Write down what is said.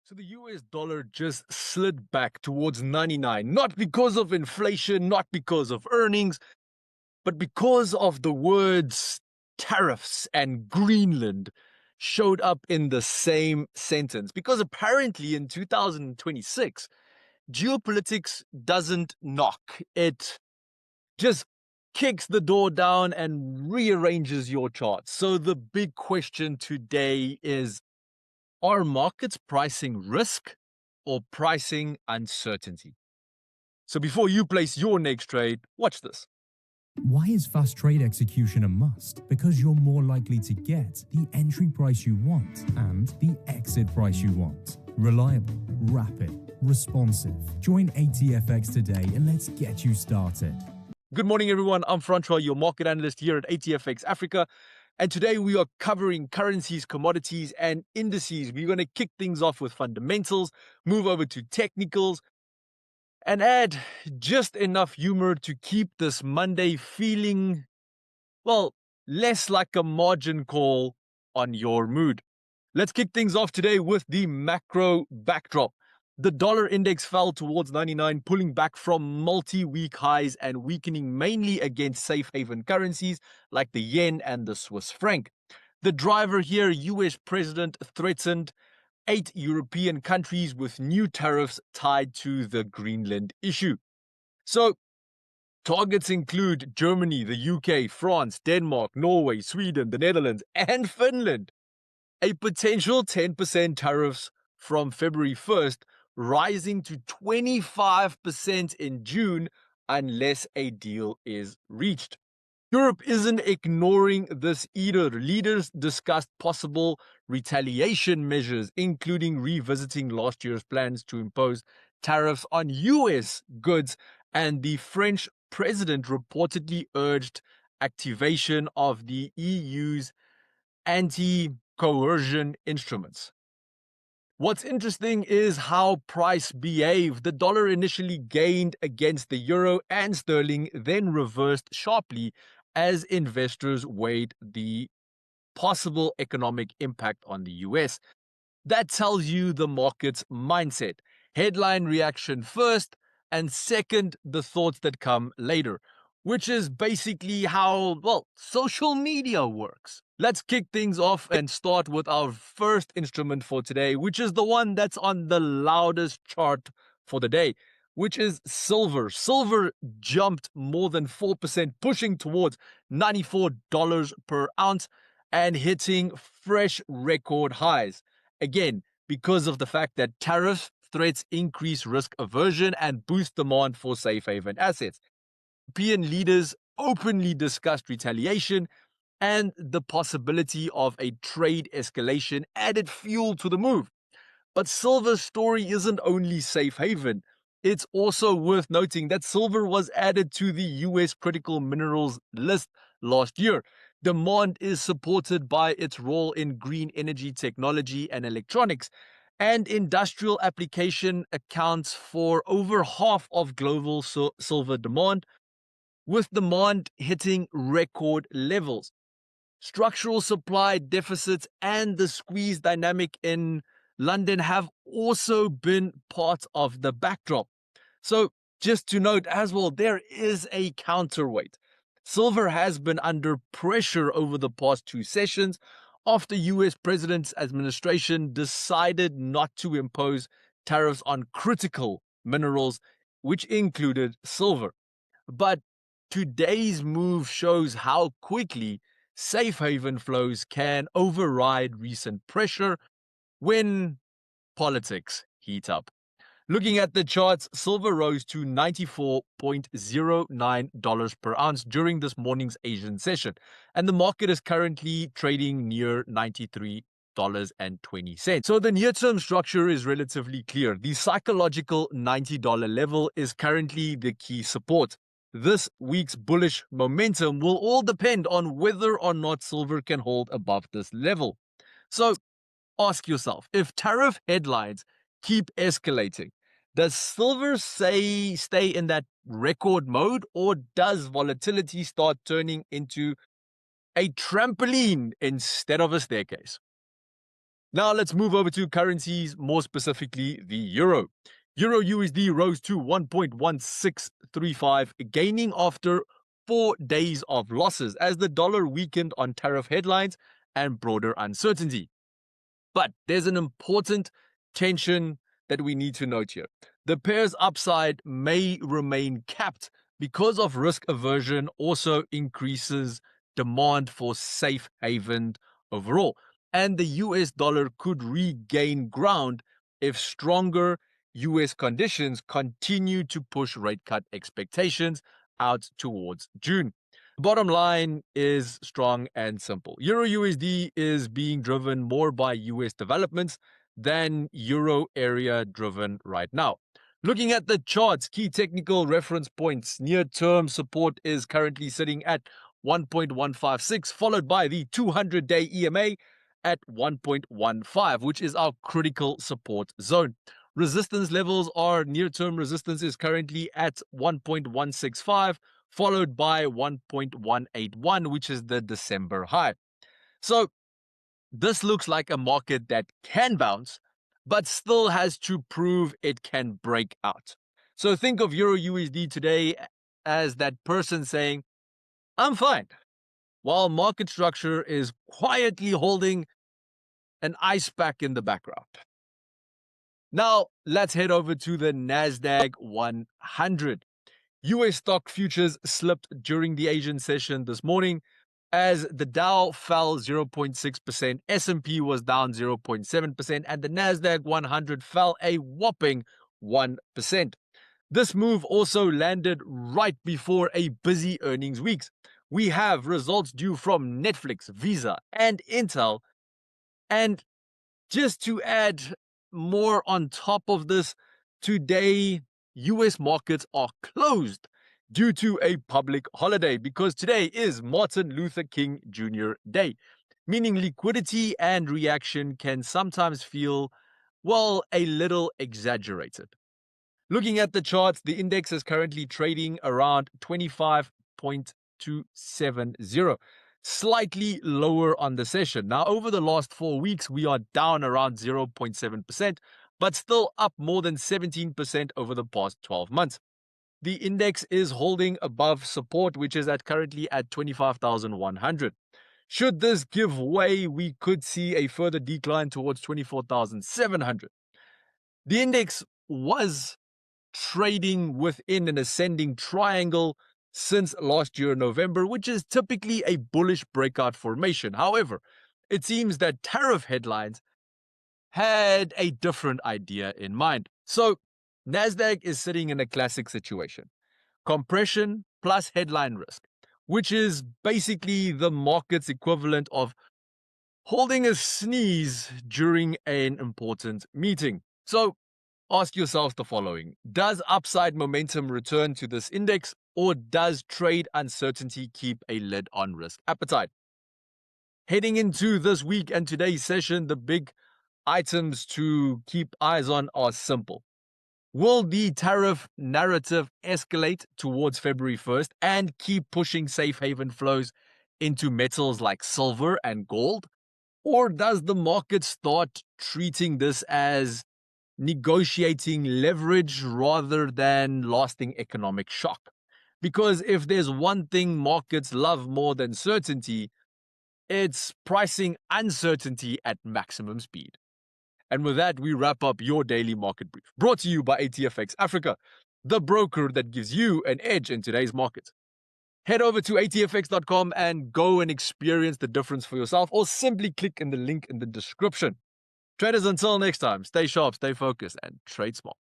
So the US dollar just slid back towards 99, not because of inflation, not because of earnings, but because of the words tariffs and Greenland showed up in the same sentence. Because apparently in 2026, geopolitics doesn't knock, it just kicks the door down and rearranges your charts. So the big question today is, are markets pricing risk or pricing uncertainty? So before you place your next trade, watch this. Why is fast trade execution a must? Because you're more likely to get the entry price you want and the exit price you want. Reliable, rapid, responsive. Join ATFX today and let's get you started. Good morning, everyone. I'm Francois, your market analyst here at ATFX Africa. And today we are covering currencies, commodities, and indices. We're going to kick things off with fundamentals, move over to technicals, and add just enough humor to keep this Monday feeling, well, less like a margin call on your mood. Let's kick things off today with the macro backdrop. The dollar index fell towards 99, pulling back from multi-week highs and weakening mainly against safe haven currencies like the yen and the Swiss franc. The driver here, US President threatened 8 European countries with new tariffs tied to the Greenland issue. So, targets include Germany, the UK, France, Denmark, Norway, Sweden, the Netherlands, and Finland. A potential 10% tariffs from February 1st, rising to 25% in June unless a deal is reached. Europe isn't ignoring this either. Leaders discussed possible retaliation measures, including revisiting last year's plans to impose tariffs on US goods, and the French president reportedly urged activation of the EU's anti-coercion instruments. What's interesting is how price behaved. The dollar initially gained against the euro and sterling, then reversed sharply as investors weighed the possible economic impact on the US. That tells you the market's mindset. Headline reaction first, and second, the thoughts that come later, which is basically how, well, social media works. Let's kick things off and start with our first instrument for today, which is the one that's on the loudest chart for the day, which is silver. Silver jumped more than 4%, pushing towards $94 per ounce and hitting fresh record highs. Again, because of the fact that tariff threats increase risk aversion and boost demand for safe haven assets. European leaders openly discussed retaliation, and the possibility of a trade escalation added fuel to the move. But silver's story isn't only safe haven. It's also worth noting that silver was added to the US critical minerals list last year. Demand is supported by its role in green energy technology and electronics, and industrial application accounts for over half of global silver demand, with demand hitting record levels. Structural supply deficits and the squeeze dynamic in London have also been part of the backdrop. So, just to note as well, there is a counterweight. Silver has been under pressure over the past 2 sessions after US President's administration decided not to impose tariffs on critical minerals, which included silver. But today's move shows how quickly safe haven flows can override recent pressure when politics heat up. Looking at the charts, silver rose to $94.09 per ounce during this morning's Asian session, and the market is currently trading near $93.20. So the near-term structure is relatively clear. The psychological $90 level is currently the key support. This week's bullish momentum will all depend on whether or not silver can hold above this level. So ask yourself, if tariff headlines keep escalating, does silver stay in that record mode, or does volatility start turning into a trampoline instead of a staircase? Now let's move over to currencies, more specifically the euro. Euro USD rose to 1.1635, gaining after 4 days of losses as the dollar weakened on tariff headlines and broader uncertainty. But there's an important tension that we need to note here. The pair's upside may remain capped because of risk aversion also increases demand for safe haven overall. And the US dollar could regain ground if stronger US conditions continue to push rate cut expectations out towards June. Bottom line is strong and simple. Euro USD is being driven more by US developments than Euro area driven right now. Looking at the charts, key technical reference points, near-term support is currently sitting at 1.156, followed by the 200-day EMA at 1.15, which is our critical support zone. Resistance levels are near-term resistance is currently at 1.165, followed by 1.181, which is the December high. So this looks like a market that can bounce, but still has to prove it can break out. So think of Euro USD today as that person saying, I'm fine, while market structure is quietly holding an ice pack in the background. Now, let's head over to the Nasdaq 100. US stock futures slipped during the Asian session this morning as the Dow fell 0.6%, S&P was down 0.7%, and the Nasdaq 100 fell a whopping 1%. This move also landed right before a busy earnings week. We have results due from Netflix, Visa, and Intel. And just to add more on top of this, today US markets are closed due to a public holiday because today is Martin Luther King Jr. Day, meaning liquidity and reaction can sometimes feel, well, a little exaggerated. Looking at the charts, the index is currently trading around 25.270, slightly lower on the session. Now, over the last 4 weeks, we are down around 0.7%, but still up more than 17% over the past 12 months. The index is holding above support, which is currently at 25,100. Should this give way, we could see a further decline towards 24,700. The index was trading within an ascending triangle since last year, November, which is typically a bullish breakout formation. However, it seems that tariff headlines had a different idea in mind. So, Nasdaq is sitting in a classic situation. Compression plus headline risk, which is basically the market's equivalent of holding a sneeze during an important meeting. So, ask yourself the following. Does upside momentum return to this index, or does trade uncertainty keep a lid on risk appetite? Heading into this week and today's session, the big items to keep eyes on are simple. Will the tariff narrative escalate towards February 1st and keep pushing safe haven flows into metals like silver and gold? Or does the market start treating this as negotiating leverage rather than lasting economic shock? Because if there's one thing markets love more than certainty, it's pricing uncertainty at maximum speed. And with that, we wrap up your daily market brief, brought to you by ATFX Africa, the broker that gives you an edge in today's market. Head over to atfx.com and go and experience the difference for yourself, or simply click in the link in the description. Traders, until next time, stay sharp, stay focused, and trade smart.